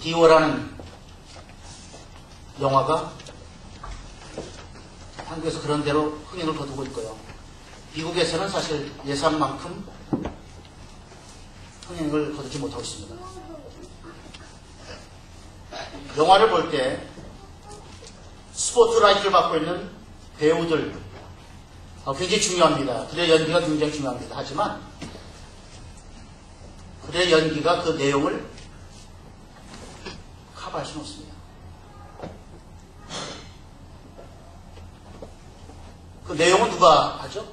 디오라는 영화가 한국에서 그런 대로 흥행을 거두고 있고요. 미국에서는 사실 예산만큼 흥행을 거두지 못하고 있습니다. 영화를 볼 때 스포트라이트를 받고 있는 배우들 굉장히 중요합니다. 그들의 연기가 굉장히 중요합니다. 하지만 그들의 연기가 그 내용을 커버할 수는 없습니다. 그 내용은 누가 하죠?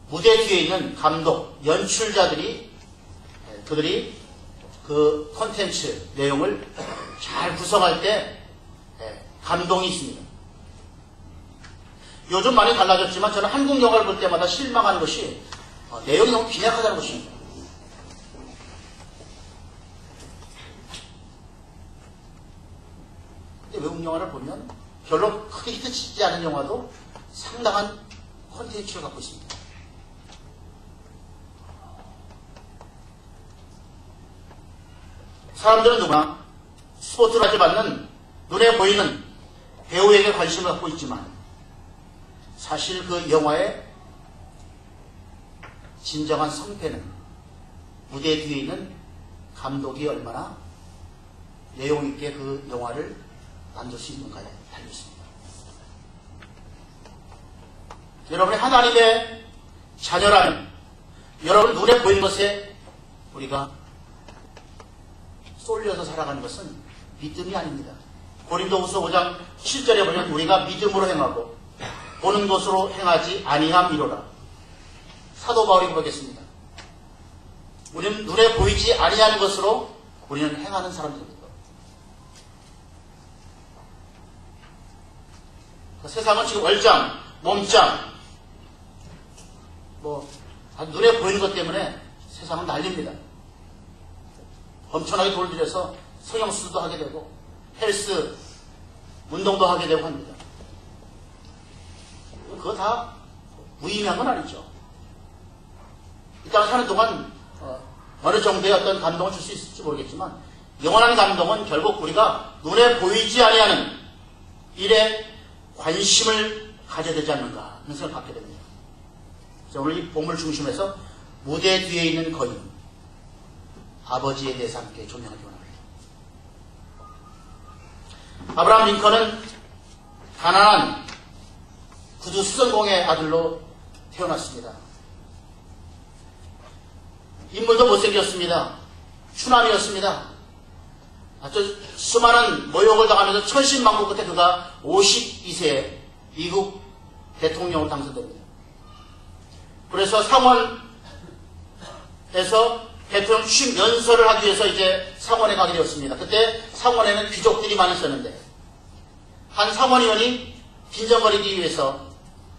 무대 뒤에 있는 감독, 연출자들이 그들이 그 콘텐츠 내용을 잘 구성할 때 감동이 있습니다. 요즘 많이 달라졌지만 저는 한국 영화를 볼 때마다 실망하는 것이 내용이 너무 빈약하다는 것입니다. 근데 외국 영화를 보면 별로 크게 히트치지 않은 영화도 상당한 콘텐츠를 갖고 있습니다. 사람들은 누구나 스포트라이트 받는 눈에 보이는 배우에게 관심을 갖고 있지만 사실 그 영화의 진정한 성패는 무대 뒤에 있는 감독이 얼마나 내용 있게 그 영화를 만들 수 있는가에 달려 있습니다. 여러분이 하나님의 자녀라면 여러분 눈에 보이는 것에 우리가 쏠려서 살아가는 것은 믿음이 아닙니다. 고린도후서 5장 7절에 보면 우리가 믿음으로 행하고 보는 것으로 행하지 아니함이로라. 사도 바울이 고백했습니다. 우리는 눈에 보이지 아니하는 것으로 우리는 행하는 사람들입니다. 세상은 지금 얼짱, 몸짱, 눈에 보이는 것 때문에 세상은 난립니다. 엄청나게 돈을 들여서 성형수술도 하게 되고 헬스, 운동도 하게 되고 합니다. 그거 다 무의미한 건 아니죠. 이 땅을 사는 동안 어느 정도의 어떤 감동을 줄 수 있을지 모르겠지만 영원한 감동은 결국 우리가 눈에 보이지 아니하는 일에 관심을 가져야 되지 않는가 하는 생각을 갖게 됩니다. 오늘 이 본문을 중심해서 무대 뒤에 있는 거인 아버지에 대해서 함께 조명하기 원합니다. 아브라함 링컨은 가난한 구두 수선공의 아들로 태어났습니다. 인물도 못생겼습니다. 추남이었습니다. 아주 수많은 모욕을 당하면서 천신만고 끝에 그가 52세에 미국 대통령으로 당선됩니다. 그래서 상원에서 대통령 취임 연설을 하기 위해서 이제 상원에 가게 되었습니다. 그때 상원에는 귀족들이 많이 있었는데 한 상원의원이 빈정거리기 위해서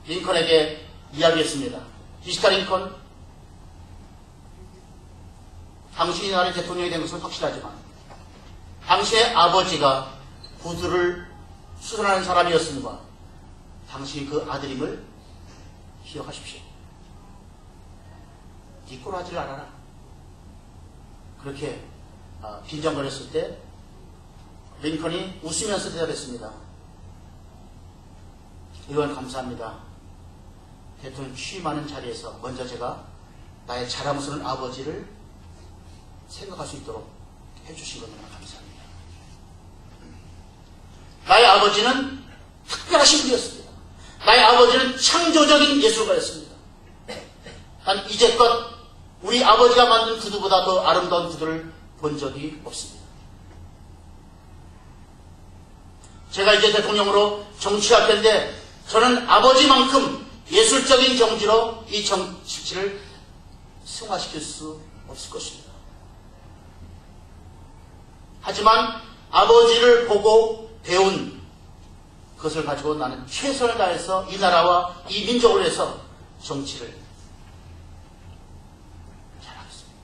링컨에게 이야기했습니다. 미스터 링컨, 당신이 나라의 대통령이 된 것은 확실하지만 당신의 아버지가 구두를 수선하는 사람이었으므로 당신이 그 아들임을 기억하십시오. 네 꼴 하지를 알아라. 그렇게 빈정거렸을 때 링컨이 웃으면서 대답했습니다. 의원 감사합니다. 대통령 취임하는 자리에서 먼저 제가 나의 자랑스러운 아버지를 생각할 수 있도록 해주신 것 너무나 감사합니다. 나의 아버지는 특별하신 분이었습니다. 나의 아버지는 창조적인 예술가였습니다. 난 이제껏 우리 아버지가 만든 구두보다 더 아름다운 구두를 본 적이 없습니다. 제가 이제 대통령으로 정치할 텐데 저는 아버지만큼 예술적인 정지로 이 정치를 승화시킬 수 없을 것입니다. 하지만 아버지를 보고 배운 그것을 가지고 나는 최선을 다해서 이 나라와 이 민족을 위해서 정치를 잘하겠습니다.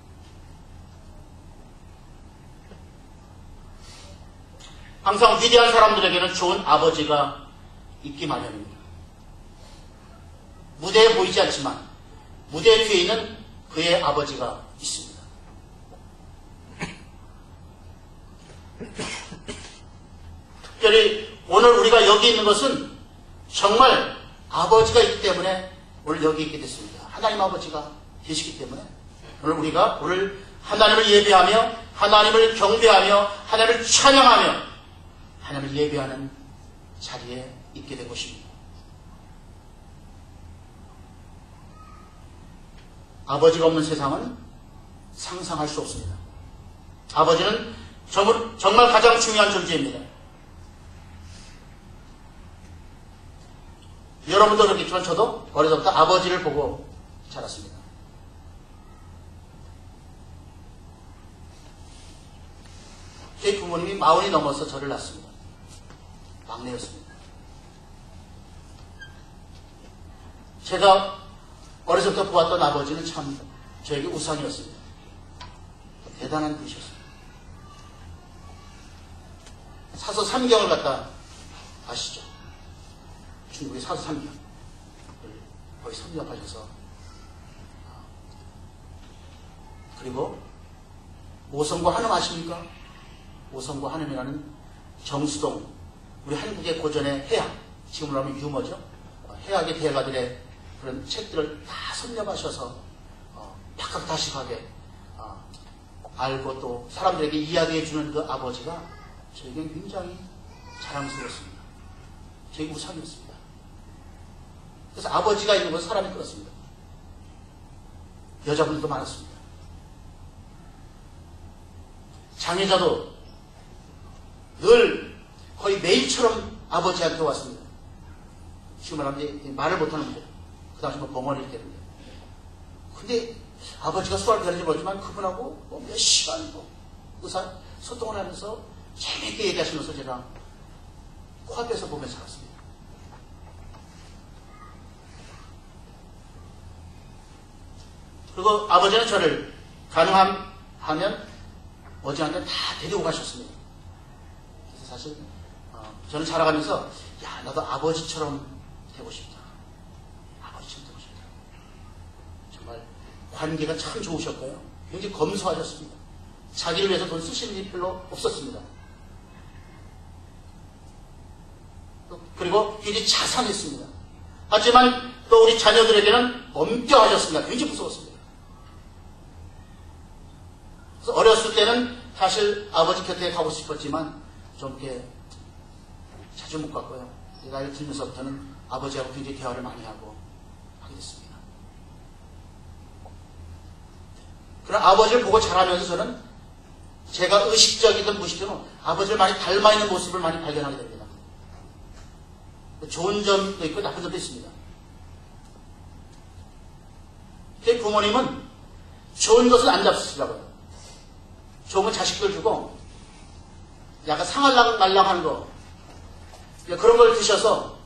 항상 위대한 사람들에게는 좋은 아버지가 있기 마련입니다. 무대에 보이지 않지만 무대 뒤에 있는 그의 아버지가 있습니다. 특별히 오늘 우리가 여기 있는 것은 정말 아버지가 있기 때문에 오늘 여기 있게 됐습니다. 하나님 아버지가 계시기 때문에 오늘 하나님을 예배하며 하나님을 경배하며 하나님을 찬양하며 하나님을 예배하는 자리에 있게 된 것입니다. 아버지가 없는 세상은 상상할 수 없습니다. 아버지는 정말 가장 중요한 존재입니다. 여러분도 그렇겠지만 저도 어릴 때부터 아버지를 보고 자랐습니다. 제 부모님이 40이 넘어서 저를 낳았습니다. 막내였습니다. 제가 어렸을 때 보았던 아버지는 참 저에게 우상이었습니다. 대단한 분이셨습니다. 사서 3경을 갖다 아시죠? 중국의 사서 3경 거의 3년 하셔서 그리고 오성과 한음 아십니까? 오성과 한음이라는 정수동 우리 한국의 고전의 해학 지금으로 하면 유머죠. 해학의 대가들의 그런 책들을 다 섭렵하셔서 박학다식하게 알고 또 사람들에게 이야기해주는 그 아버지가 저에겐 굉장히 자랑스러웠습니다. 저에게 우상이었습니다. 그래서 아버지가 있는 곳에 사람이 그렇습니다. 여자분들도 많았습니다. 장애자도 늘 거의 매일처럼 아버지한테 왔습니다. 지금 말하면 말을 못하는 분들. 그 당시 벙어리일 때는데. 근데 아버지가 수학을 가르쳐 보지만 그분하고 몇 시간도 의사 소통을 하면서 재밌게 얘기하시면서 제가 코앞에서 보면서 살았습니다. 그리고 아버지는 저를 가능하면 어지간하면 다 데리고 가셨습니다. 그래서 사실 저는 자라가면서 야 나도 아버지처럼 되고 싶다. 아버지처럼 되고 싶다. 정말 관계가 참 좋으셨고요. 굉장히 검소하셨습니다. 자기를 위해서 돈 쓰시는 일이 별로 없었습니다. 그리고 굉장히 자상했습니다. 하지만 또 우리 자녀들에게는 엄격하셨습니다. 굉장히 무서웠습니다. 그래서 어렸을 때는 사실 아버지 곁에 가고 싶었지만 좀 이렇게 자주 못 갔고요. 나이를 들면서부터는 아버지하고 굉장히 대화를 많이 하고 하게 됐습니다. 그런 아버지를 보고 자라면서 저는 제가 의식적이든 무의식적으로 아버지를 많이 닮아 있는 모습을 많이 발견하게 됩니다. 좋은 점도 있고 나쁜 점도 있습니다. 제 부모님은 좋은 것을 안 잡수시더라고요. 좋은 건 자식들 주고 약간 상할랑 하는 거 그런 걸 드셔서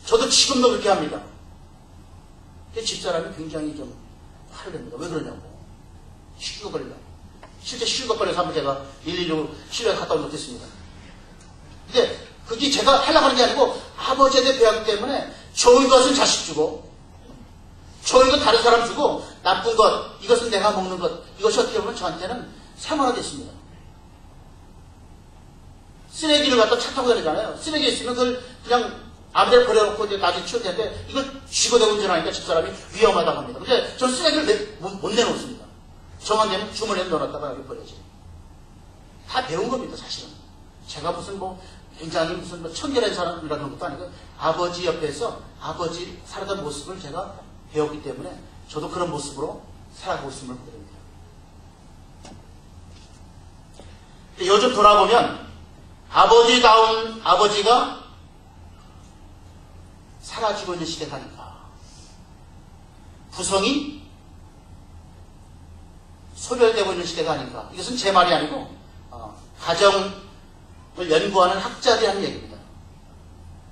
저도 지금도 그렇게 합니다. 집사람이 굉장히 좀 화를 냅니다. 왜 그러냐고. 식중독 걸리려고. 실제 식중독 걸려서 한번 제가 112로 치료에 갔다 온 적도 있습니다. 근데 그게 제가 하려고 하는 게 아니고 아버지에 대해 배웠기 때문에 좋은 것은 자식 주고 좋은 건 다른 사람 주고 나쁜 것, 이것은 내가 먹는 것, 이것이 어떻게 보면 저한테는 생활화됐습니다. 쓰레기를 갖다 차 타고 다니잖아요. 쓰레기 있으면 그걸 그냥 아무데나 버려놓고 이제 나중에 치우면 되는데 이걸 쥐고 대고 운전하니까 집사람이 위험하다고 합니다. 근데 저는 쓰레기를 못 내놓습니다. 정한 되면 주머니에 넣어놨다가 여기 버려지. 다 배운 겁니다, 사실은. 제가 무슨 굉장히 무슨 청결한 사람이라는 것도 아니고 아버지 옆에서 아버지 살아던 모습을 제가 배웠기 때문에 저도 그런 모습으로 살아가고 있음을 보게 됩니다. 요즘 돌아보면 아버지다운 아버지가 사라지고 있는 시대가 아닌가. 구성이 소멸되고 있는 시대가 아닌가. 이것은 제 말이 아니고 가정을 연구하는 학자들이 하는 얘기입니다.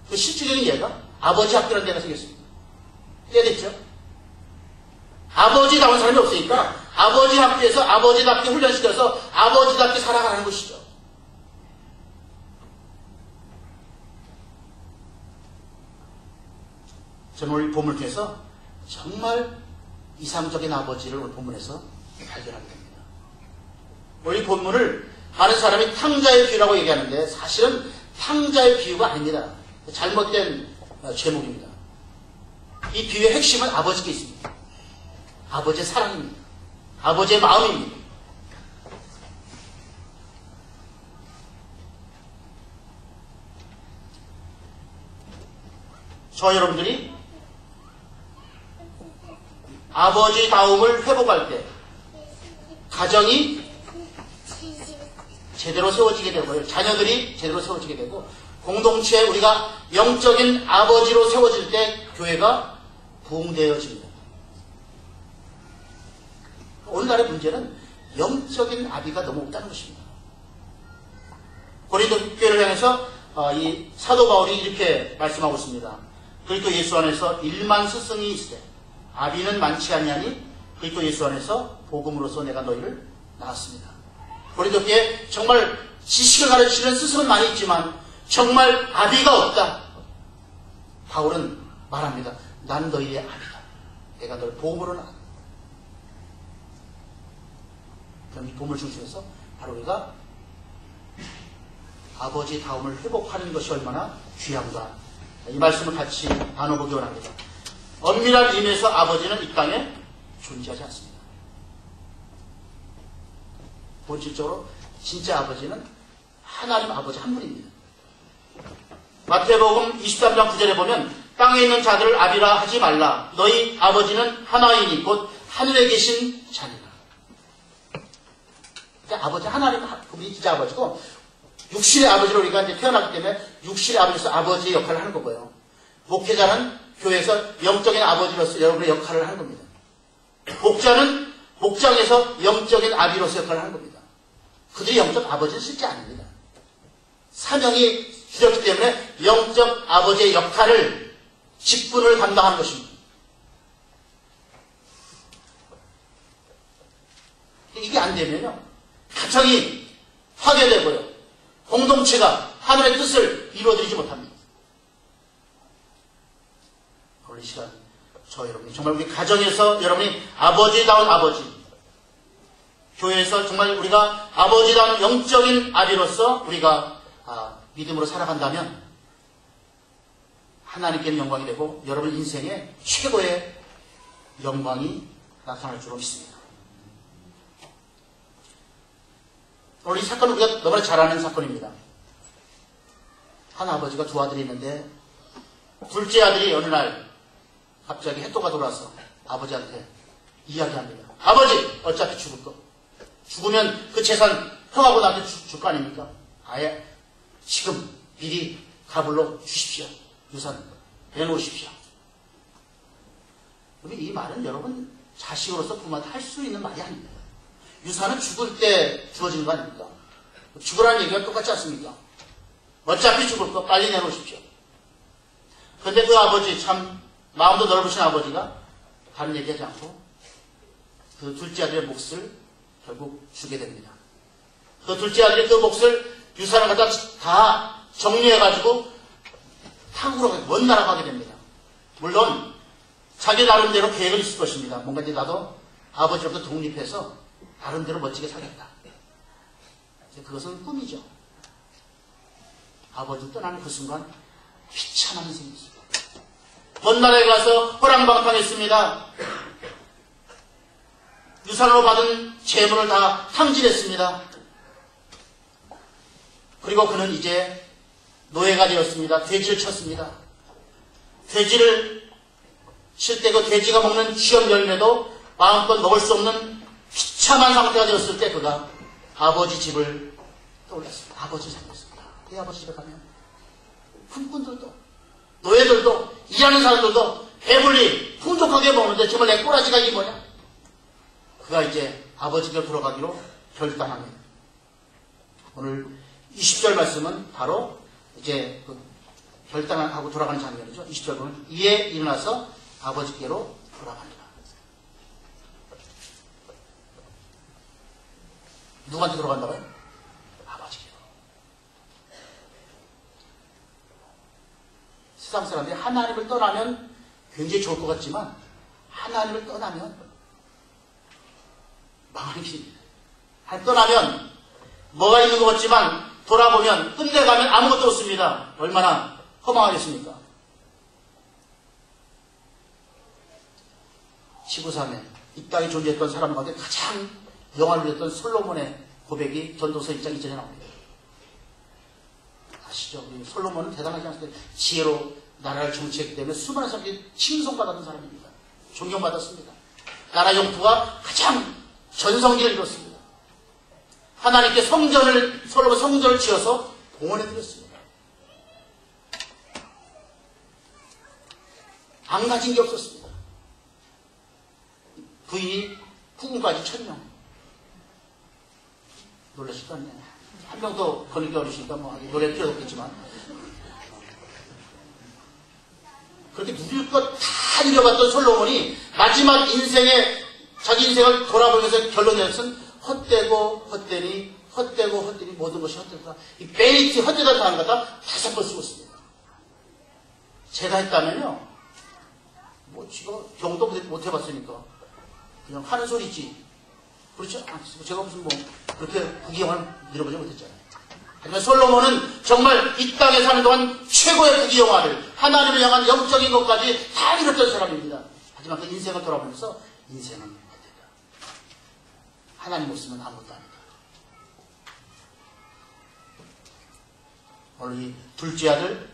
그 실질적인 예가 아버지 학교라는 데가 생겼습니다. 이해됐죠? 아버지다운 사람이 없으니까 아버지 학교에서 아버지답게 훈련시켜서 아버지답게 살아가는 것이죠. 저는 오늘 본문을 통해서 정말 이상적인 아버지를 오늘 본문에서 발견하게 됩니다. 오늘 이 본문을 많은 사람이 탕자의 비유라고 얘기하는데 사실은 탕자의 비유가 아닙니다. 잘못된 제목입니다. 이 비유의 핵심은 아버지께 있습니다. 아버지의 사랑입니다. 아버지의 마음입니다. 저 여러분들이 아버지다움을 회복할 때 가정이 제대로 세워지게 되고요. 자녀들이 제대로 세워지게 되고 공동체에 우리가 영적인 아버지로 세워질 때 교회가 부흥되어집니다. 오늘날의 문제는 영적인 아비가 너무 없다는 것입니다. 고린도 교회를 향해서 이 사도 바울이 이렇게 말씀하고 있습니다. 그리스도 예수 안에서 1만 스승이 있으되 아비는 많지 아니하니 그리스도 예수 안에서 복음으로서 내가 너희를 낳았습니다. 고린도 교회에 정말 지식을 가르치는 스승은 많이 있지만 정말 아비가 없다. 바울은 말합니다. 난 너희의 아비다. 내가 너를 복음으로 낳았다. 그럼 이 복음을 중심해서 바로 우리가 아버지 다움을 회복하는 것이 얼마나 귀한가. 이 말씀을 같이 나눠보기 원합니다. 엄밀한 의미에서 아버지는 이 땅에 존재하지 않습니다. 본질적으로 진짜 아버지는 하나님 아버지 한 분입니다. 마태복음 23장 9절에 보면 땅에 있는 자들을 아비라 하지 말라. 너희 아버지는 하나이니 곧 하늘에 계신 자니라. 그러니까 아버지 하나님 그분이 진짜 아버지고 육신의 아버지로 우리가 이제 태어났기 때문에 육신의 아버지로서 아버지의 역할을 하는 거고요. 목회자는 교회에서 영적인 아버지로서 여러분의 역할을 하는 겁니다. 목자는 목장에서 영적인 아비로서 역할을 하는 겁니다. 그들이 영적 아버지를 쓸지 않습니다. 사명이 주셨기 때문에 영적 아버지의 역할을 직분을 감당하는 것입니다. 이게 안 되면요 가정이 파괴되고요 공동체가 하나님의 뜻을 이루어드리지 못합니다. 오늘 이 시간 저 여러분이 정말 우리 가정에서 여러분이 아버지다운 아버지, 교회에서 정말 우리가 아버지다운 영적인 아비로서 우리가 믿음으로 살아간다면 하나님께는 영광이 되고 여러분 인생에 최고의 영광이 나타날 줄로 믿습니다. 오늘 이 사건은 우리가 너무나 잘 아는 사건입니다. 한 아버지가 두 아들이 있는데 둘째 아들이 어느 날 갑자기 해토가 돌아서 아버지한테 이야기합니다. 아버지 어차피 죽을 거. 죽으면 그 재산 형하고 나한테 줄 거 아닙니까? 아예 지금 미리 가불러 주십시오. 유산 내놓으십시오. 이 말은 여러분 자식으로서 부모한테 할 수 있는 말이 아닙니다. 유산은 죽을 때 주어지는 거 아닙니까? 죽으라는 얘기가 똑같지 않습니까? 어차피 죽을 거 빨리 내놓으십시오. 그런데 그 아버지 참 마음도 넓으신 아버지가 다른 얘기하지 않고 그 둘째 아들의 몫을 결국 주게 됩니다. 그 둘째 아들이 그 몫을 유산을 갖다 다 정리해가지고 타국으로 먼 나라 가게 됩니다. 물론 자기 나름대로 계획은 있을 것입니다. 뭔가 이제 나도 아버지로부터 독립해서 나름대로 멋지게 살겠다. 그것은 꿈이죠. 아버지 떠나는 그 순간 비참한 인생이 있습니다. 먼 나라에 가서 호랑방탕했습니다. 유산으로 받은 재물을 다 탕진했습니다. 그리고 그는 이제 노예가 되었습니다. 돼지를 쳤습니다. 돼지를 칠 때 그 돼지가 먹는 쥐염 열매도 마음껏 먹을 수 없는 비참한 상태가 되었을 때 그가 아버지 집을 떠올렸습니다. 아버지를 생각했습니다. 내 아버지 집에 가면 품꾼들도 노예들도 일하는 사람들도 배불리 풍족하게 먹는데 정말 내 꼬라지가 이게 뭐냐? 그가 이제 아버지가 돌아가기로 결단합니다. 오늘 20절 말씀은 바로 이제 그 결단하고 돌아가는 장면이죠. 20절 보면 이에 일어나서 아버지께로 돌아갑니다. 누구한테 돌아간다고요? 아버지께로. 세상 사람들이 하나님을 떠나면 굉장히 좋을 것 같지만 하나님을 떠나면 망하는 길입니다. 하나님 떠나면 뭐가 있는 것 같지만 돌아보면 끝내가면 아무것도 없습니다. 얼마나 허망하겠습니까? 지구상에 이 땅에 존재했던 사람 가운데 가장 영화를 누렸던 솔로몬의 고백이 전도서 1장 2절에 나옵니다. 아시죠? 솔로몬은 대단하지 않습니까? 지혜로 나라를 정치했기 때문에 수많은 사람들이 칭송받았던 사람입니다. 존경받았습니다. 나라 영토가 가장 전성기를 이뤘습니다. 하나님께 솔로몬 성전을 지어서 봉헌해 드렸습니다. 안 가진 게 없었습니다. 부인이 후궁까지 1000명. 놀라실 것 같네요. 한 명도 거느기 어리시니까 뭐 노래 필요도 없겠지만. 그렇게 누릴 것 다 잃어봤던 솔로몬이 마지막 인생에 자기 인생을 돌아보면서 결론 내렸은 헛되고 헛되니 모든 것이 헛되다. 이 베이티 헛되다는 단어 갖다 5번 쓰고 있습니다. 제가 했다면요, 뭐 지금 경도 못 해봤으니까 그냥 하는 소리지. 그렇죠? 제가 무슨 뭐 그렇게 부귀영화를 밀어보지 못했잖아요. 하지만 솔로몬은 정말 이 땅에 사는 동안 최고의 부귀영화를 하나님을 향한 영적인 것까지 다 이뤘던 사람입니다. 하지만 그 인생을 돌아보면서 인생은 헛되다. 하나님 없으면 아무것도 아니다. 오늘 이 둘째 아들,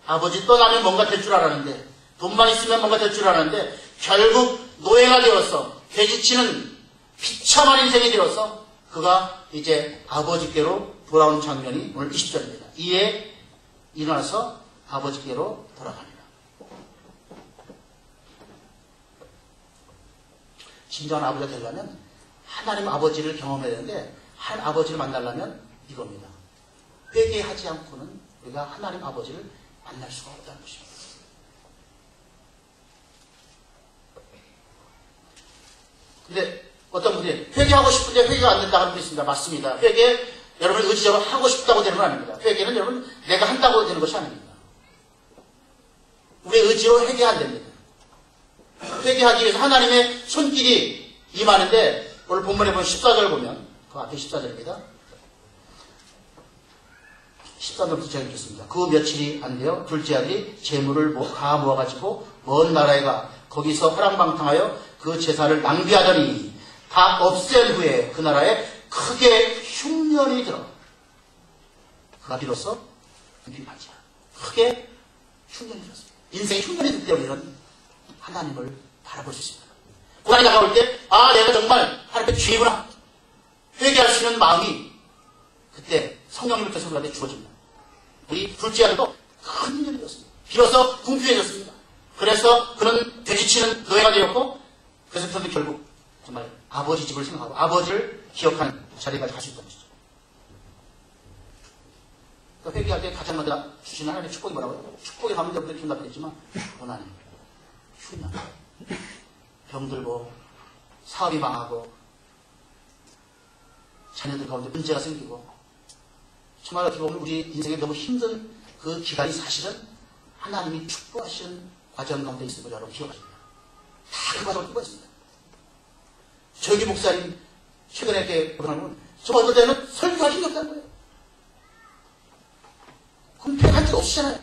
아버지 떠나면 뭔가 될 줄 알았는데, 돈만 있으면 뭔가 될 줄 알았는데, 결국 노예가 되어서 돼지치는 비참한 인생이 되어서 그가 이제 아버지께로 돌아오는 장면이 오늘 20절입니다. 이에 일어나서 아버지께로 돌아갑니다. 진정한 아버지가 되려면 하나님 아버지를 경험해야 되는데, 하나님 아버지를 만나려면 이겁니다. 회개하지 않고는 우리가 하나님 아버지를 만날 수가 없다는 것입니다. 근데 어떤 분이 회개하고 싶은데 회개가 안 된다고 하는 분이 있습니다. 맞습니다. 회개 여러분이 의지적으로 하고 싶다고 되는 건 아닙니다. 회개는 여러분 내가 한다고 되는 것이 아닙니다. 우리의 의지로 회개가 안 됩니다. 회개하기 위해서 하나님의 손길이 임하는데, 오늘 본문에 보면 14절 보면 그 앞에 14절입니다. 13절부터 제가 읽겠습니다. 그 며칠이 안 되어 둘째 아들이 재물을 다 모아가지고 먼 나라에 가 거기서 허랑방탕하여 그 제사를 낭비하더니 다 없앤 후에 그 나라에 크게 흉년이 들어 그가 비로소 비판이야. 크게 흉년이 들었습니다. 인생에 흉년이 들 때 우리는 하나님을 바라볼 수 있습니다. 고난이 다가올 때 내가 정말 하나님께 죄구나 회개할 수 있는 마음이 그때 성령님께서 우리한테 주어집니다. 우리 둘째 아들도 큰 흉년이 들었습니다. 비로소 궁핍해졌습니다. 그래서 그는 돼지치는 노예가 되었고, 그래서 그는 결국 정말 아버지 집을 생각하고 아버지를 기억하는 자리까지 갈 수 있다는 것이죠. 그러니까 회개할 때 가장 먼저 주시는 하나님의 축복이 뭐라고요? 축복에 가면 여러분들이 기억나겠지만 고난이, 흉년, 병들고 사업이 망하고 자녀들 가운데 문제가 생기고, 정말 어떻게 보면 우리 인생에 너무 힘든 그 기간이 사실은 하나님이 축복하시는 과정 가운데 있는 걸 여러분 기억하십니다. 다 그 과정을 끼고 있습니다. 저희 목사님 최근에 이렇게 보면 정말 어떨 때는 설교하기 힘들다는 거예요. 그럼 할 게 없으시잖아요.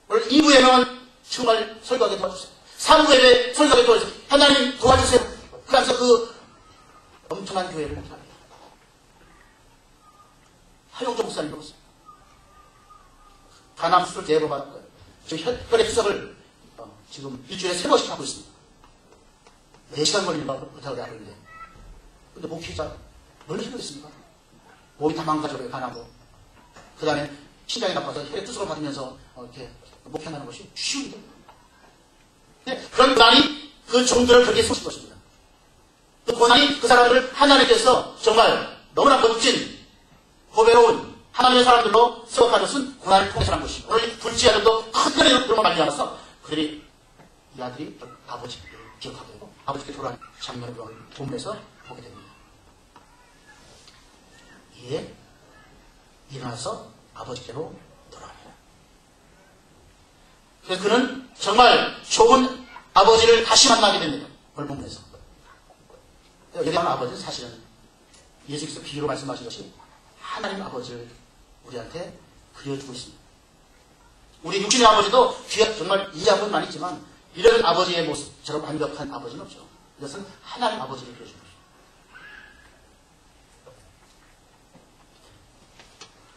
오늘 2부에는 정말 설교하게 도와주세요. 3부에 설교하게 도와주세요. 하나님 도와주세요. 그러면서 그 엄청난 교회를 합니다. 하용조 목사님 보세요. 간암수술 제보 받을 거예요. 지금 혈액 수석을 지금 일주일에 3번씩 하고 있습니다. 4시간 걸리는 거 못하게 하고 있는데, 근데 목회자 얼마나 힘들겠습니까? 몸이 다 망가져요. 간암으로. 그 다음에 신장이 나빠서 혈액 수석을 받으면서 이렇게 목회한다는 것이 쉬운 일입니다. 근데 그런 고난이 그 종들을 그렇게 세우실 것입니다. 그 고난이 그 사람들을 하나님께서 정말 너무나 멋진 고배로운 하나님의 사람들로 세워가는 것은 고난을 통해서라는 것입니다. 오늘 둘째 아들도 큰 그런 걸 말미암아서 그들이 이 아들이 아버지를 기억하게 되고 아버지께 돌아가는 장면을 본문에서 보게 됩니다. 이에 일어나서 아버지께로 돌아갑니다. 그래서 그는 정말 좋은 아버지를 다시 만나게 됩니다. 오늘 본문에서. 여기 나온 아버지는 사실은 예수께서 비유로 말씀하신 것이 하나님 아버지를 우리한테 그려주고 있습니다. 우리 육신의 아버지도 정말 이하분만 있지만 이런 아버지의 모습처럼 완벽한 아버지는 없죠. 이것은 하나님 아버지를 그려주는 것입니다.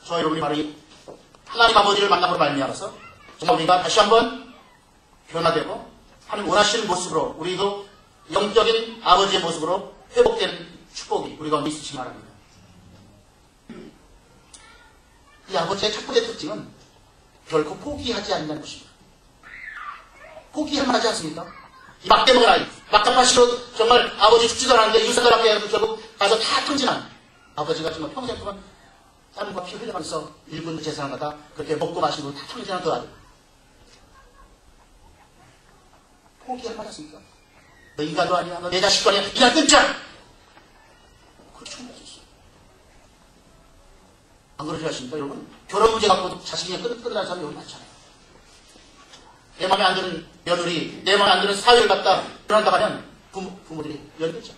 저와 여러분이 바로 이 하나님 아버지를 만남으로 말미암아서 정말 우리가 다시 한번 변화되고 하나님 원하시는 모습으로 우리도 영적인 아버지의 모습으로 회복되는 축복이 우리 가운데 있으시기 바랍니다. 이 아버지의 첫 번째 특징은 결코 포기하지 않는다는 것입니다. 포기할 만하지 않습니까? 이 막대먹은 아이, 막대파시로 정말 아버지 죽지도 않았는데 유사들학교에 가서 결국 가서 다 통진한 아버지가 정말 평생 동안 땀과 피 흘려가면서 일군 재산을 갖다 그렇게 먹고 마시고 다 통진한 그 아들. 포기할 만하십니까? 너 인간도 아니야, 너 내 자식도 아니야, 이날 끊자! 그렇게 충분할 수 있어요. 안 그러지 않습니까, 여러분? 결혼 문제 갖고 자식이 그냥 끝나는 사람이 여기 많잖아요. 내 마음에 안 드는 며느리, 내 마음에 안 드는 사회를 갖다 그런다고 하면 부모들이 열겠죠.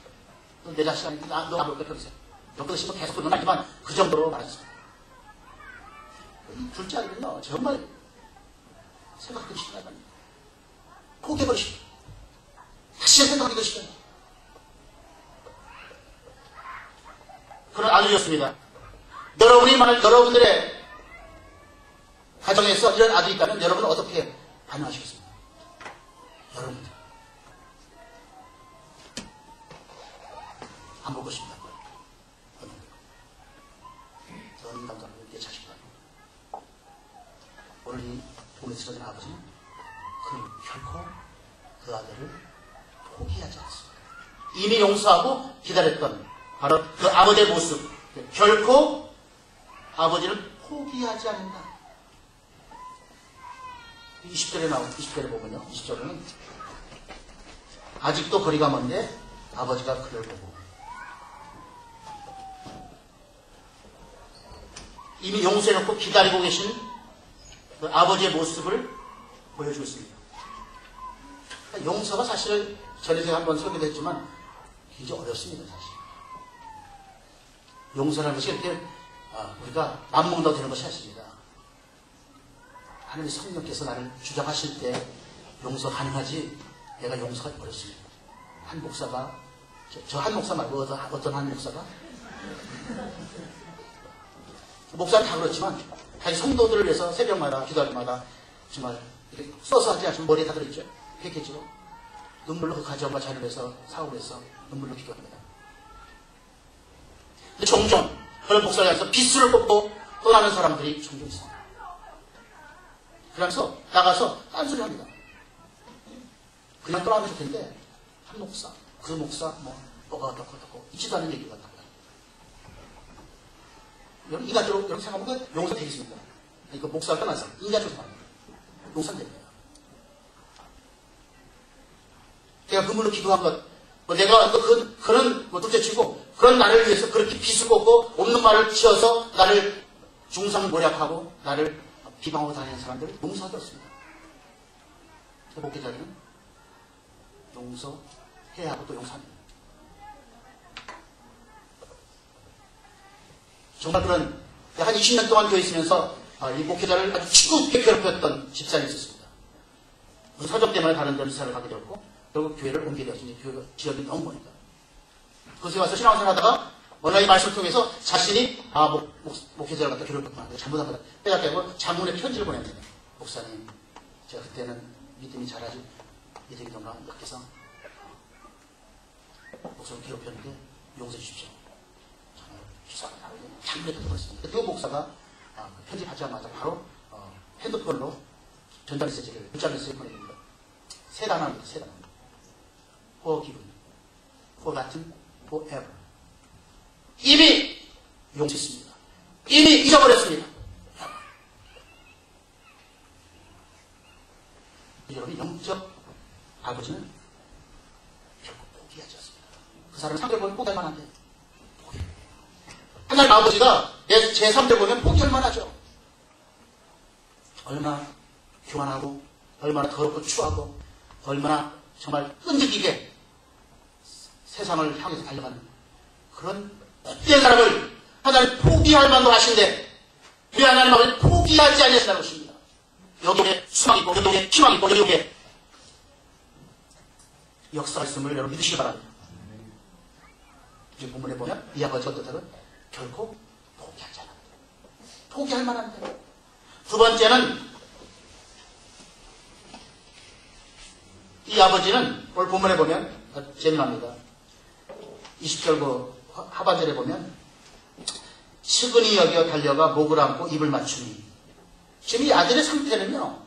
내 자식 아니야, 너 아무것도 필요 없어요. 옆에서 씹어 계속 그러는 아니지만 그 정도로 말했어요. 둘째 아들은요, 정말 생각하기 싫어요. 포기해버리시오. 다시 생각하기 싫어요. 그런 아들이었습니다. 여러분들의 가정에서 이런 아들이 있다면 여러분은 어떻게 반응하시겠습니까? 여러분들. 안 볼 것입니다. 저는 감사합니다. 내 자식도 아니고. 오늘 이 돈에 쓰러진 아버지는 결코 그 아들을 포기하지 않습니다. 이미 용서하고 기다렸던 바로 그 아버지의 모습, 결코 아버지를 포기하지 않는다. 20절에 보면요, 20절에는 아직도 거리가 먼데 아버지가 그를 보고 이미 용서해놓고 기다리고 계신 그 아버지의 모습을 보여주고 있습니다. 용서가 사실 전에 제가 한번 설교도 했지만 굉장히 어렵습니다. 사실 용서라는 것이 이렇게 우리가 맘먹는다고 되는 것이 아닙니다. 하나님 성령께서 나를 주장하실 때 용서 가능하지 내가 용서가 어렵습니다. 한 목사가 저 한 목사 말고 어떤 한 목사가 목사는 다 그렇지만 자기 성도들을 위해서 새벽마다 기도할 때마다 정말 이렇게 써서 하지 않지만 머리에 다 들어있죠. 했겠죠. 눈물로 그 가정과 자녀를 위해서 사업을 해서 눈물로 기도합니다. 근데 종종 그런 목사를 위해서 빚을 꽂고 떠나는 사람들이 종종 있습니다. 그러면서 나가서 딴소리 합니다. 그냥 떠나면 좋을 텐데 한 목사, 그 목사 뭐가 어떻고 있지도 않은 얘기가 나와요. 인간적으로 이렇게 생각하면 용서 되겠습니까? 그 목사를 떠나서 인간적으로 생각합니다. 용서는 됩니다. 내가 그물로 기도한 것, 내가 그런 둘째치고 그런 나를 위해서 그렇게 빚을 꽂고 없는 말을 지어서 나를 중상모략하고 나를 비방하고 다니는 사람들을 용서하기 어렵습니다. 목회자들은 용서해야 하고 또 용서합니다. 정말 그런 한 20년 동안 교회 있으면서 이 목회자를 아주 치솟게 괴롭혔던 집사님이 있었습니다. 사정 때문에 다른 데로 이사를 가게 되었고 결국 교회를 옮게 되었습니다. 교회가 지역이 너무 머니까. 그곳에 와서 신앙생활 하다가 어느 날 이 말씀을 통해서 자신이 목회자를 갖다 괴롭혔구나. 잘못한 거다. 빼앗기고 장문에 편지를 보냅니다. 목사님, 제가 그때는 믿음이 잘하지 믿음이 너무 약해서 목사를 괴롭혔는데 용서해 주십시오. 장문에 편지를 그 목사가 그 편지 받자마자 바로 핸드폰으로 전달 메시지를 문자 메시지를 보내줍니다. 세 단어입니다. 세 단어. forgiven, forgotten, forever. 이미 용서했습니다. 이미 잊어버렸습니다. 여러분, 영적 아버지는 결코 포기하지 않습니다. 그 사람을 상대를 보면 포기할 만한데 하나님 아버지가 제 3대 보면 포기할 만하죠. 얼마나 교만하고 얼마나 더럽고 추하고 얼마나 정말 끈질기게 세상을 향해서 달려가는 그런 복된 사람을 하나님 포기할 만도 하신데 왜 하나님 아버지 포기하지 않으신다는 것입니다. 여기에 수망이 있고 여기에 희망이 있고 여기에 역사가 있음을 여러분 믿으시기 바랍니다. 지금 본문에 보면 이 아버지 어떻다고 결코 포기하지 않았다. 포기할 만한다. 두 번째는 이 아버지는 오늘 본문에 보면 재미납니다. 20절 그 하반절에 보면 측은히 여겨 달려가 목을 안고 입을 맞추니 지금 이 아들의 상태는요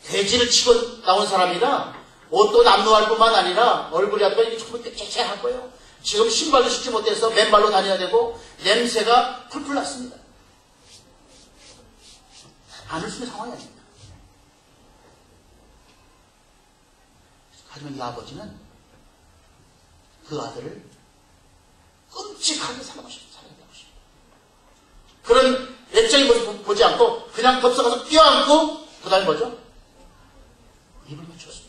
돼지를 치고 나온 사람이라 옷도 남루할 뿐만 아니라 얼굴이 약간 전부 깨끗한 거예요. 지금 신발도 신지 못해서 맨발로 다녀야 되고 냄새가 풀풀 났습니다. 안 울 수 있는 상황이 아닙니다. 하지만 이 아버지는 그 아들을 끔찍하게 사랑했다고 하십니다. 그런 애적인 모습 보지 않고 그냥 덥석가서 껴안고 그 다음에 뭐죠? 입을 맞추었습니다.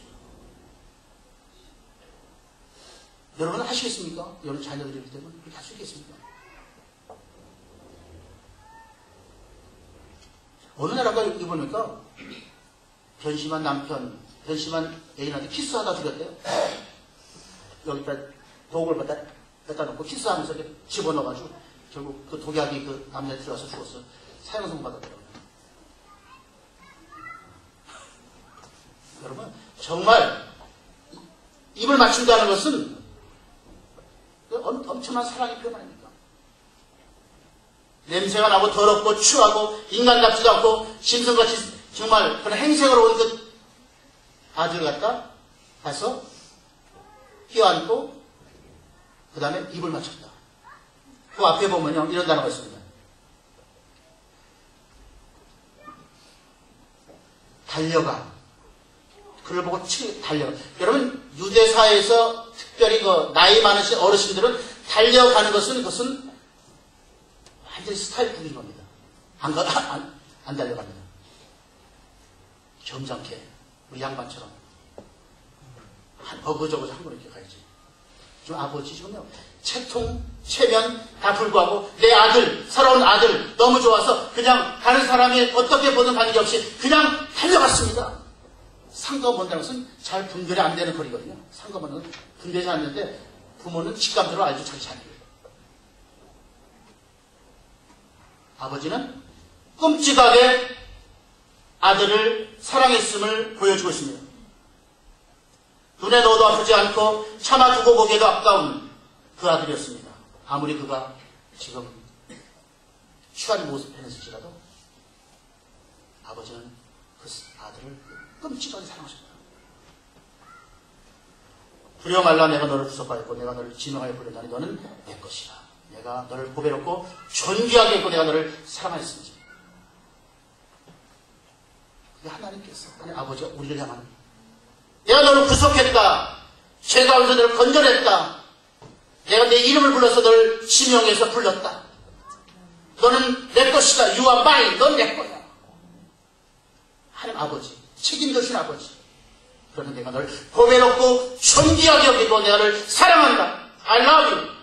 여러분은 하시겠습니까? 여러분 자녀들이기 때문에 그렇게 할 수 있겠습니까? 어느 나라가 여기 보니까 변심한 남편, 변심한 애인한테 키스하다 죽였대요. 여기다 독을 갖다 놓고 키스하면서 이렇게 집어넣어가지고 결국 그 독약이 그 남자에 들어가서 죽었어. 사형선 받았더라고요. 여러분 정말 입을 맞춘다는 것은 엄청난 사랑의 표현 아닙니까? 냄새가 나고 더럽고 추하고 인간답지도 않고 짐승같이 정말 그런 행색으로 온 그 아들을 갖다 가서 끼워안고 그 다음에 입을 맞췄다. 그 앞에 보면요 이런 단어가 있습니다. 달려가. 그를 보고 달려가. 여러분 유대사에서 특별히 그 나이 많으신 어르신들은 달려가는 것은 그것은 완전히 스타일 부인 겁니다. 안 달려갑니다. 점잖게 우리 양반처럼 어거저거 한 번 이렇게 가야지. 지금 아버지 지금요 채통 체면 다 불구하고 내 아들 살아온 아들 너무 좋아서 그냥 다른 사람이 어떻게 보든 관계없이 그냥 달려갔습니다. 상가 본다는 것은 잘 분별이 안 되는 거리거든요. 상가 본다는 것은 분별이 안 되는데 부모는 직감대로 알죠. 자기 자녀. 아버지는 끔찍하게 아들을 사랑했음을 보여주고 있습니다. 눈에 넣어도 아프지 않고 차마 두고 보기에도 아까운 그 아들이었습니다. 아무리 그가 지금 취한 모습 변했을지라도 아버지는 그 아들을 끔찍하게 사랑하셨다. 두려워 말라. 내가 너를 구속하였고 내가 너를 진정하여 부르다니 너는 내 것이라. 내가 너를 보배롭고 존귀하게 했고 내가 너를 사랑하였습니다. 그게 하나님께서 하나님 아버지가 우리를 향하는 내가 너를 구속했다. 죄 가운데 너를 건져냈다. 내가 내 이름을 불러서 너를 지명해서 불렀다. 너는 내 것이다. You are mine. 넌 내 거야. 하나님 아버지, 책임져주신 아버지. 그러나 내가 너를 보배롭고 존귀하게 여기고 내가 너를 사랑한다. I love you.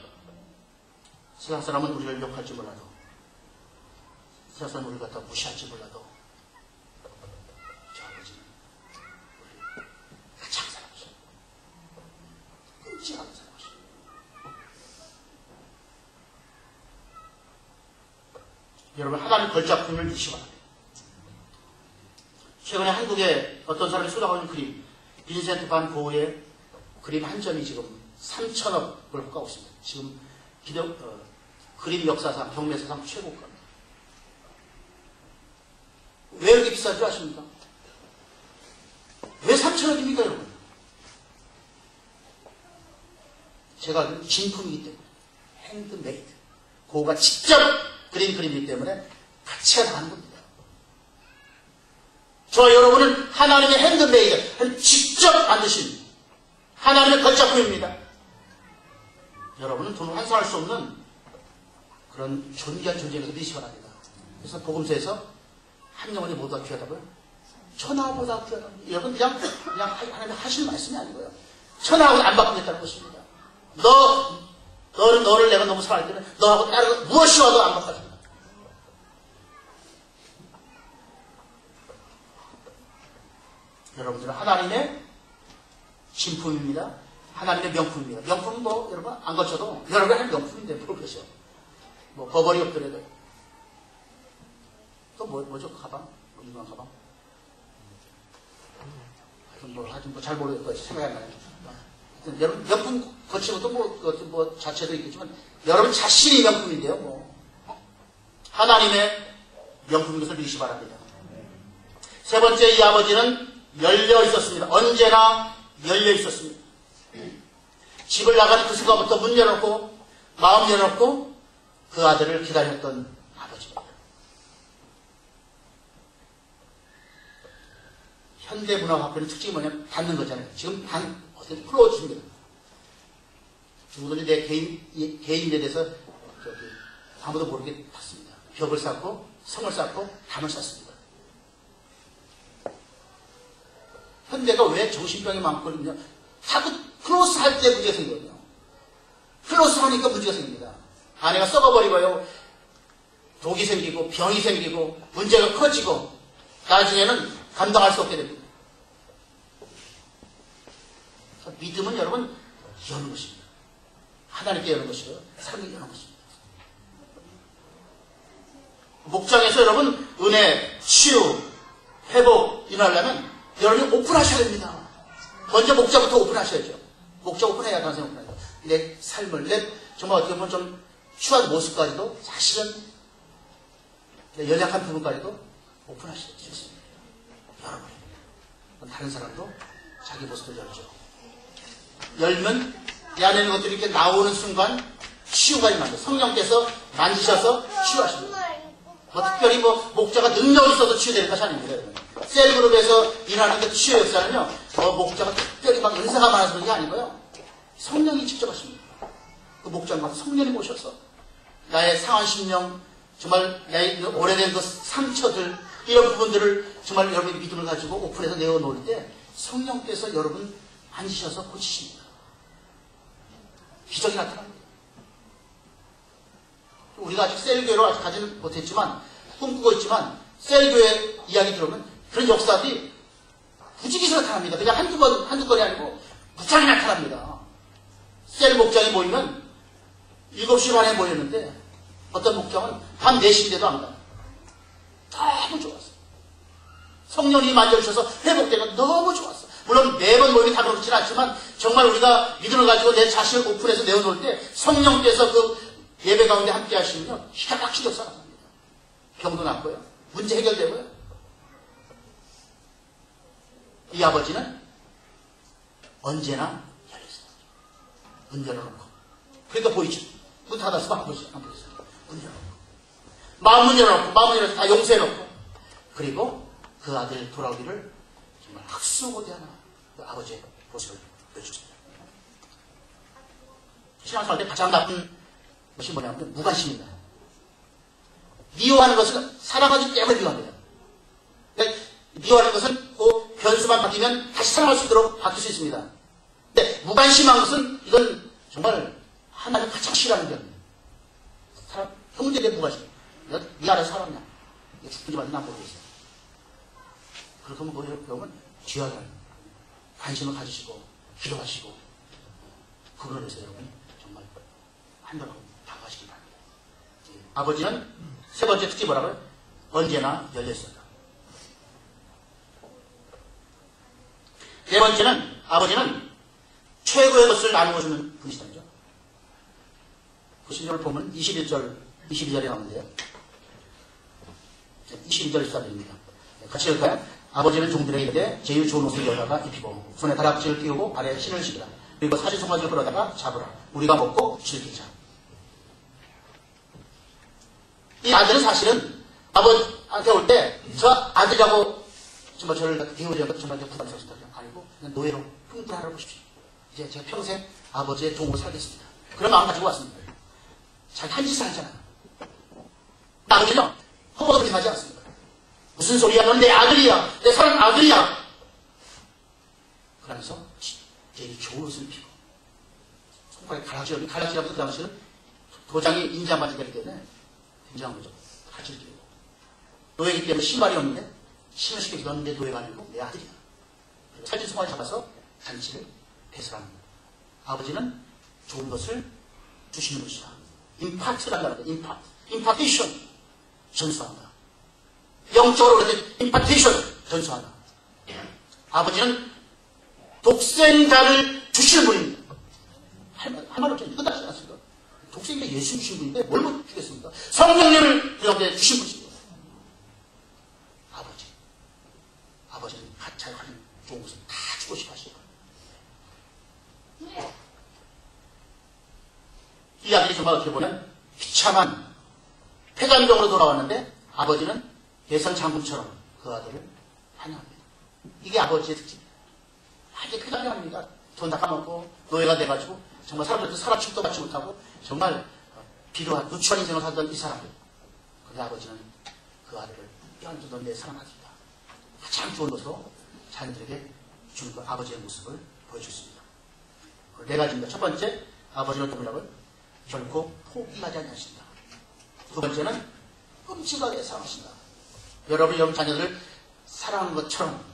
세상 사람은 우리를 욕할지 몰라도 세상 사람은 우리를 갖다 무시할지 몰라도 저 아버지는 우리를 가장 사랑하셔. 끔찍하게 사랑하셔. 여러분 하나님 걸작품을 믿으시기 바랍니다. 최근에 한국에 어떤 사람이 쏟아가는 그림 빈센트 반 고흐의 그림 한 점이 지금 3천억을 호가고 있습니다. 지금 그림 역사상 경매사상 최고가입니다. 왜 이렇게 비싼 줄 아십니까? 왜 3천억입니까 여러분? 제가 진품이기 때문에 핸드메이드 고흐가 직접 그린 그림이기 때문에 가치가 나가는 겁니다. 저 여러분은 하나님의 핸드메이드 직접 만드신 하나님의 걸작품입니다. 여러분은 돈을 환산할 수 없는 그런 존귀한 존재에서 믿으시기 바랍니다. 그래서 복음서에서 한 영혼이 모두가 귀하다고요? 천하보다 귀하다고요? 여러분 그냥 하나님 하시는 말씀이 아니고요. 천하하고 안 바꾸겠다는 것입니다. 너 너를 내가 너무 사랑할 때는 너하고 다른 무엇이 와도 안 바꿔준다. 여러분들은 하나님의 신품입니다. 하나님의 명품입니다. 명품은 뭐 여러분 안 거쳐도 여러분이 하는 명품인데 뭘 그러셔. 뭐 버버리 없더라도 또 뭐죠? 가방? 유명한 가방? 하여튼 뭐 잘 모르겠고 생각이 안 나요. 여러분 명품 거치고 또 뭐 자체도 있겠지만 여러분 자신이 명품인데요. 뭐 하나님의 명품인 것을 믿으시 바랍니다. 세 번째, 이 아버지는 열려 있었습니다. 언제나 열려 있었습니다. 집을 나가는 그 순간부터 문 열어놓고 마음 열어놓고 그 아들을 기다렸던 아버지입니다. 현대문화학교는 특징이 뭐냐면 닫는 거잖아요. 지금 어떻게 풀어줍니다. 누구든지 내 개인에 대해서 아무도 모르게 닫습니다. 벽을 쌓고 성을 쌓고 담을 쌓습니다. 현대가 왜 정신병이 많거든요. 자꾸 클로스 할 때 문제가 생기거든요. 클로스 하니까 문제가 생깁니다. 아내가 썩어버리고요. 독이 생기고 병이 생기고 문제가 커지고 나중에는 감당할 수 없게 됩니다. 믿음은 여러분 여는 것입니다. 하나님께 여는 것이고요. 삶을 여는 것입니다. 목장에서 여러분 은혜, 치유, 회복 일어나려면 여러분이 오픈하셔야 됩니다. 먼저 목자부터 오픈하셔야죠. 목자 오픈해야 단생 오픈해야죠. 내 삶을, 정말 어떻게 보면 좀 추한 모습까지도 사실은 내 연약한 부분까지도 오픈하실 수 있습니다. 여러분, 다른 사람도 자기 모습을 열죠. 열면 내 안에 있는 것들이 이렇게 나오는 순간 치유가 일어납니다. 성령께서 만지셔서 치유하십니다. 뭐 특별히 뭐 목자가 능력이 있어서 치유되는 것이 아닙니다. 셀그룹에서 일하는 그 치유 역사는요, 목자가 특별히 막 은사가 많아서 그런 게 아니고요. 성령이 직접 하십니다. 그 목자가 성령이 모셔서 나의 상한 심령, 정말 나의 오래된 그 상처들, 이런 부분들을 정말 여러분의 믿음을 가지고 오픈해서 내어놓을 때 성령께서 여러분 만지셔서 고치십니다. 기적이 나타납니다. 우리가 아직 셀교회로 아직 가지는 못했지만 꿈꾸고 있지만 셀교회 이야기 들어보면 그런 역사들이 부지기수 나타납니다. 그냥 한두 건이 아니고 무장히 나타납니다. 셀 목장이 모이면 7시 반에 모였는데 어떤 목장은 밤 4시인데도 안 가요. 너무 좋았어요. 성령이 만져주셔서 회복되면 너무 좋았어요. 물론 매번 모임이 다 그렇지는 않지만 정말 우리가 믿음을 가지고 내 자신을 오픈해서 내어놓을 때 성령께서 그 예배 가운데 함께 하시면요, 기가 막힌 역사가 납니다. 병도 낫고요. 문제 해결되고요. 이 아버지는 언제나 열려있어요. 문 열어놓고. 그러니까 보이죠. 문 닫았으면 안 보이죠. 문 열어놓고. 마음문 열어놓고, 마음문 열어서 다 용서해놓고. 그리고 그 아들 돌아오기를 정말 학수고대하는 그 아버지의 모습을 보여주십니다. 신앙생활 때 가장 나쁜 것이 뭐냐면 무관심입니다. 미워하는 것은 사랑하기 때문에 미워합니다. 그러니까 미워하는 것은 그 변수만 바뀌면 다시 사랑할 수 있도록 바뀔 수 있습니다. 근데 무관심한 것은 이건 정말 하나님 가장 싫어하는 점입니다. 사람, 형제에 무관심. 네 안에 살았냐? 죽는지 맞나 모르겠어요. 그렇게 하면 뭐예요? 그러면 귀하게 관심을 가지시고 기도하시고 그걸로 해서 여러분 정말 한다고 다가가시기 바랍니다. 아버지는 세 번째 특징이 뭐라고요? 언제나 열려있었다. 네 번째는 아버지는 최고의 것을 나누어 주는 분이시다죠. 그 신경을 보면 21절, 22절에 나오는데요. 22절 14절입니다. 같이 읽을까요? 아버지는 종들에게 이르되 제일 좋은 옷을 여다가 입히고 손에 다락지를 띄우고 발에 신을 신으라. 그리고 사지송아지를 끌어다가 잡으라. 우리가 먹고 즐기자. 이 아들은 사실은 아버지한테 올 때 저 아들이라고 정말 저를 대우려고 정말 부담스럽다. 아니고 그냥 노예로 흥분하라 보십시오. 이제 제가 평생 아버지의 종으로 살겠습니다. 그런 마음 가지고 왔습니다. 자기 한 짓을 하잖아요. 아버지는요, 허버도 하지 않습니다. 무슨 소리야? 넌 내 아들이야. 내 사랑 아들이야. 그러면서 제일 좋은 옷을 입히고 손가락에 가락지라면서 그 당시는 도장이 인정받지 되기 때문에 굉장한 거죠. 가락지를 끼고. 노예이기 때문에 신발이 없는데 신을 시켜 입었는데 노예가 아니고 내 아들이야. 살찐 손가락을 잡아서 잔치를 배설하는 거예요. 아버지는 좋은 것을 주시는 것이다. 임파트라는 거예요. 임파티션. 전수한다. 영적으로 그래서 임파티션. 전수한다. 아버지는 독생자를 주시는 분입니다. 할 말 없죠. 이거 다지 않습니까? 독생자 예수 주신 분인데 뭘 못 주겠습니까? 성령님을 여러분께 주신 분입니다. 아버지는 가차에 하는 좋은 것을 다 주고 싶어 하시고. 이 아들이 정말 어떻게 보면 비참한 폐간병으로 돌아왔는데 아버지는 대선장군처럼 그 아들을 환영합니다. 이게 아버지의 특징입니다. 아주 폐간병 아닙니까? 돈 다 까먹고 노예가 돼가지고 정말 사람들한테 살아 축도 받지 못하고 정말 비루한 누추한 인생을 살던 이 사람들. 그런데 아버지는 그 아들을 뼈안주던 내 사랑하십니다. 가장 좋은 것으로 자녀들에게 주는 그 아버지의 모습을 보여줬습니다. 네 가지입니다. 첫 번째, 아버지는 동물락을 결코 포기하지 않으신다. 두 번째는 끔찍하게 사랑하신다. 여러분 자녀들을 사랑하는 것처럼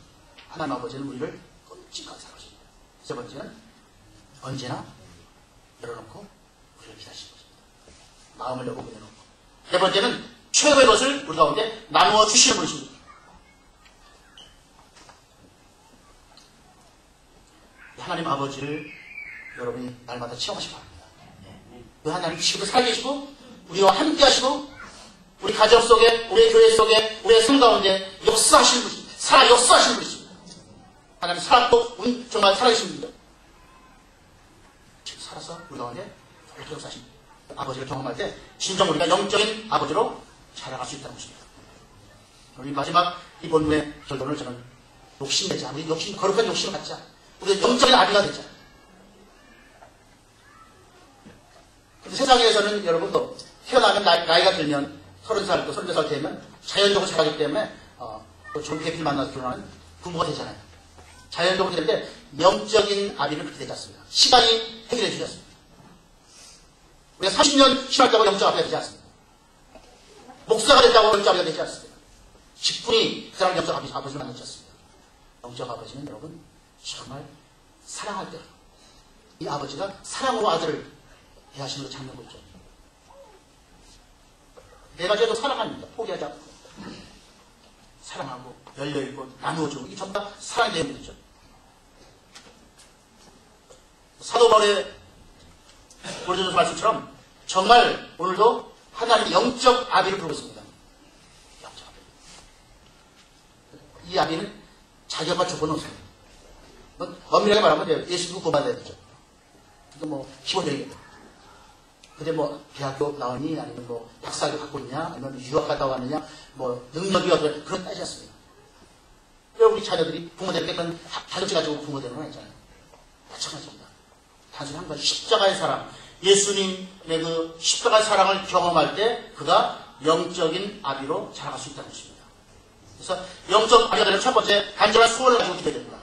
하나님 아버지는 우리를 끔찍하게 사랑하십니다. 세 번째는 언제나 열어놓고 우리를 기다리시는 것입니다. 마음을 열고 내놓고. 네 번째는 최고의 것을 우리 가운데 나누어 주시는 분이십니다. 하나님 아버지를 여러분이 날마다 체험하시기 바랍니다. 그 하나님 지금도 살아계시고 우리와 함께 하시고 우리 가정 속에 우리의 교회 속에 우리의 삶 가운데 역사하시는 분이십니다. 살아 역사하시는 분이십니다. 하나님 살았고 정말 살아계신 분입니다. 지금 살아서 우리 가운데 이렇게 역사하십니다. 아버지를 경험할 때 진정 우리가 영적인 아버지로 자라갈 수 있다는 것입니다. 우리 마지막 이 본문의 결론을 저는 욕심내자. 우리 욕심, 거룩한 욕심을 갖자. 우리 영적인 아비가 되자. 근데 세상에서는 여러분도 태어나면 나이가 들면 30살 또 30살 되면 자연적으로 자라기 때문에 좋은 계필 만나서 결혼하는 부모가 되잖아요. 자연적으로 되는데 영적인 아비는 그렇게 되지 않습니다. 시간이 해결해 주지 않습니다. 우리가 30년 신학자고 영적 아비가 되지 않습니다. 목사가 됐다고 영적 아비가 되지 않습니다. 10분이 그 사람 영적 아버지를 만나지 않습니다. 영적 아버지는 여러분 정말 사랑할 때 이 아버지가 사랑으로 아들을 대하시는 걸 잡는 거죠. 내가 쟤도 사랑합니다. 포기하지 않고 사랑하고 열려있고 나누어주고 이게 전부 다 사랑의 내용이죠. 사도 바울의 고린도전서 말씀처럼 정말 오늘도 하나님의 영적 아비를 부르고 있습니다. 영적 아비. 이 아비는 자격과 조건은 없습니다. 엄밀하게 말하면 돼요. 예수도 구원받아야 되죠. 이거 뭐 기본적이겠다. 근데 뭐 대학교 나오니 아니면 뭐 박사학위 갖고 있냐 아니면 유학 갔다 왔느냐 뭐 능력이 어떤 그런 따지지 않습니다. 왜 우리 자녀들이 부모들에게 어떤 자격증 가지고 부모되는 건 아니잖아요. 마찬가지입니다. 단순히 한 가지 십자가의 사랑, 예수님의 그 십자가의 사랑을 경험할 때 그가 영적인 아비로 자라갈 수 있다는 것입니다. 그래서 영적 아비가 되는 첫 번째 간절한 소원을 가지고 기도해야 됩니다.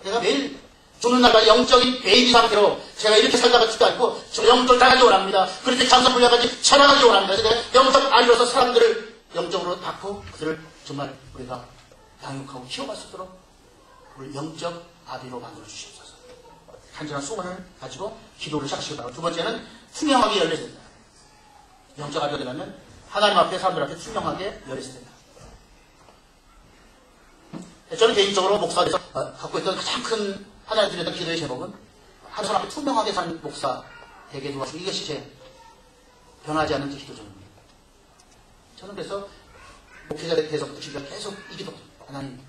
내가 매일 죽는 날까지 영적인 베이비 상태로 제가 이렇게 살다가 죽지 않고 저 영적을 나가기 원합니다. 그렇게 장사 분야까지 자라가기 원합니다. 그래서 내가 영적 아비로서 사람들을 영적으로 닦고 그들을 정말 우리가 양육하고 키워갈 수 있도록 우리 영적 아비로 만들어 주시옵소서. 간절한 소원을 가지고 기도를 시작하시기 바랍니다. 두 번째는 투명하게 열려야 된다. 영적 아비가 되려면 하나님 앞에 사람들 앞에 투명하게 열려야 된다. 저는 개인적으로 목사에서 갖고 있던 가장 큰 하나님 드렸던 기도의 제목은 한 사람 앞에 투명하게 사는 목사 되게 도와주고 이것이 제 변하지 않는 기도 제목입니다. 저는 그래서 목회자들 계속 계속 이 기도 하나님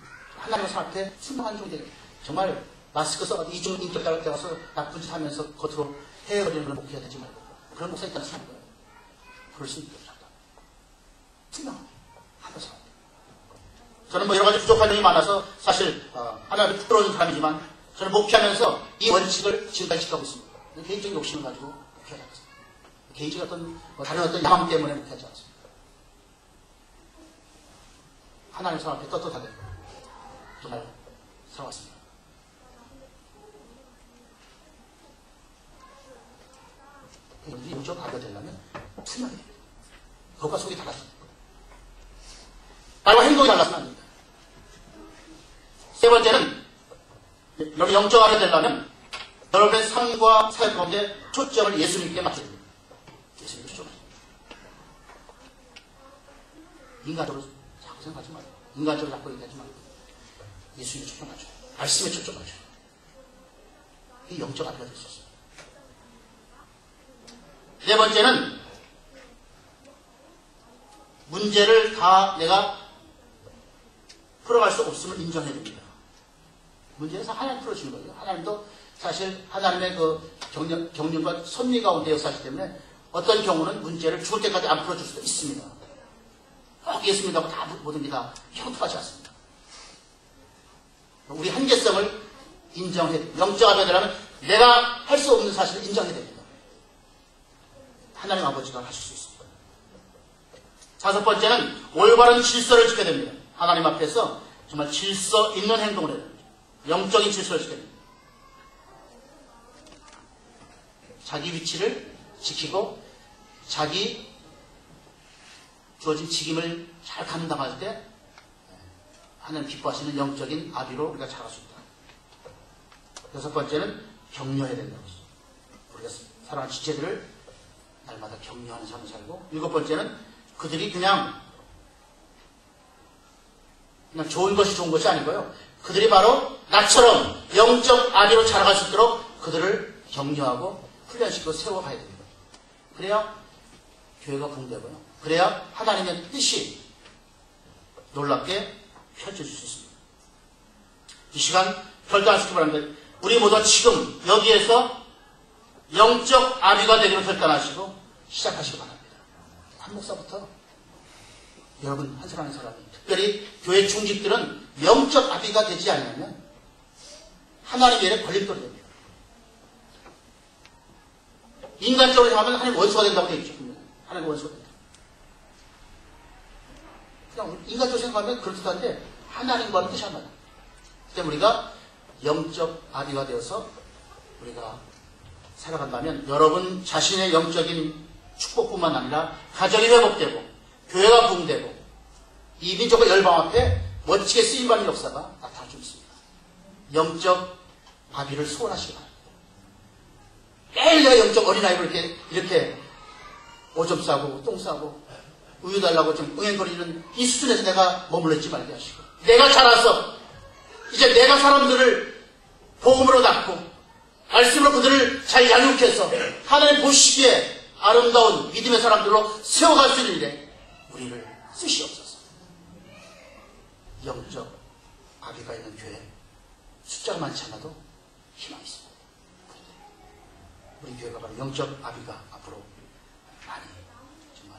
사람 앞에 투명한 종이 정말 마스크 써가지고 이중 인격 따를 때 와서 나쁜 짓 하면서 겉으로 헤어버리는 그런 목회자 되지 말고 그런 목사 있다는 사람 거예요. 그럴 수 있게 합니다. 투명하게 하면서 저는 뭐 여러 가지 부족한 점이 많아서 사실 하나님 부끄러운 사람이지만 저는 목회하면서 이 원칙을 지금까지 지켜하고 있습니다. 개인적인 욕심을 가지고 목회하지 않습니다. 개인적인 어떤 다른 어떤 야망 때문에 목회하지 않습니다. 하나님 사람 앞에 떳떳하게 정말 살아왔습니다. 영적 아비가 되려면 투명해야 됩니다. 겉과 속이 달라져야 됩니다. 말과 행동이 달라서는 안 됩니다. 세 번째는 여러분 영적 아비가 되려면 여러분의 삶과 사역 가운데 초점을 예수님께 맞춰야 됩니다. 예수님께 초점을. 인간적으로 자꾸 생각하지 말고, 인간적으로 자꾸 얘기하지 말고, 예수님에 초점 맞춰. 말씀에 초점 맞춰. 이 영적 아비가 될 수 있어요. 네 번째는 문제를 다 내가 풀어갈 수 없음을 인정해야 됩니다. 문제는 하나님 풀어주는 거예요. 하나님도 사실 하나님의 그 경륜과 섭리 가운데 역사하시기 때문에 어떤 경우는 문제를 죽을 때까지 안 풀어줄 수도 있습니다. 꼭 예수님하고 다 모든 게 다 형통하지 않습니다. 우리 한계성을 인정해야 됩니다. 영적 아비가 되려면 내가 할 수 없는 사실을 인정해야 됩니다. 하나님 아버지가 하실 수 있습니다. 다섯 번째는 올바른 질서를 지켜야 됩니다. 하나님 앞에서 정말 질서 있는 행동을 해야 됩니다. 영적인 질서를 지켜야 됩니다. 자기 위치를 지키고 자기 주어진 직임을 잘 감당할 때 하나님 기뻐하시는 영적인 아비로 우리가 자랄 수 있다. 여섯 번째는 격려해야 된다고 했습니다. 우리가 사랑하는 지체들을 날마다 격려하는 삶을 살고, 일곱 번째는 그들이 그냥 좋은 것이 좋은 것이 아니고요. 그들이 바로 나처럼 영적 아비로 자라갈 수 있도록 그들을 격려하고 훈련시키고 세워가야 됩니다. 그래야 교회가 붕대고요. 그래야 하나님의 뜻이 놀랍게 펼쳐질 수 있습니다. 이 시간 결단하시기 바랍니다. 우리 모두 지금 여기에서 영적 아비가 되기로 결단하시고 시작하시기 바랍니다. 한 목사부터 여러분 한 사람 한 사람이, 특별히 교회 중직들은 영적 아비가 되지 않으면 하나님의 일에 걸림돌이 됩니다. 인간적으로 생각하면 하나님 원수가 된다고 되어 있죠. 하나님 원수가 된다. 그냥 인간적으로 생각하면 그렇듯한데 하나님과는 뜻이 안 맞아요. 그때 우리가 영적 아비가 되어서 우리가 살아간다면 여러분 자신의 영적인 축복뿐만 아니라 가정이 회복되고 교회가 부흥되고 이 민족의 열방 앞에 멋지게 쓰임받는 역사가 나타날 수 있습니다. 영적 아비를 소원하시기 바랍니다. 매일 내가 영적 어린아이로 이렇게 오줌 싸고 똥 싸고 우유 달라고 좀 응행거리는 이 수준에서 내가 머물러 있지 말게 하시고, 내가 자라서 이제 내가 사람들을 복음으로 낳고 말씀으로 그들을 잘 양육해서 하나님 보시기에 아름다운 믿음의 사람들로 세워갈 수 있는 일에 우리를 쓰시옵소서. 영적 아비가 있는 교회 숫자가 많지 않아도 희망이 있습니다. 우리 교회가 바로 영적 아비가 앞으로 많이 정말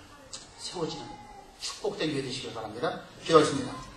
세워지는 축복된 교회 되시길 바랍니다. 기도하겠습니다.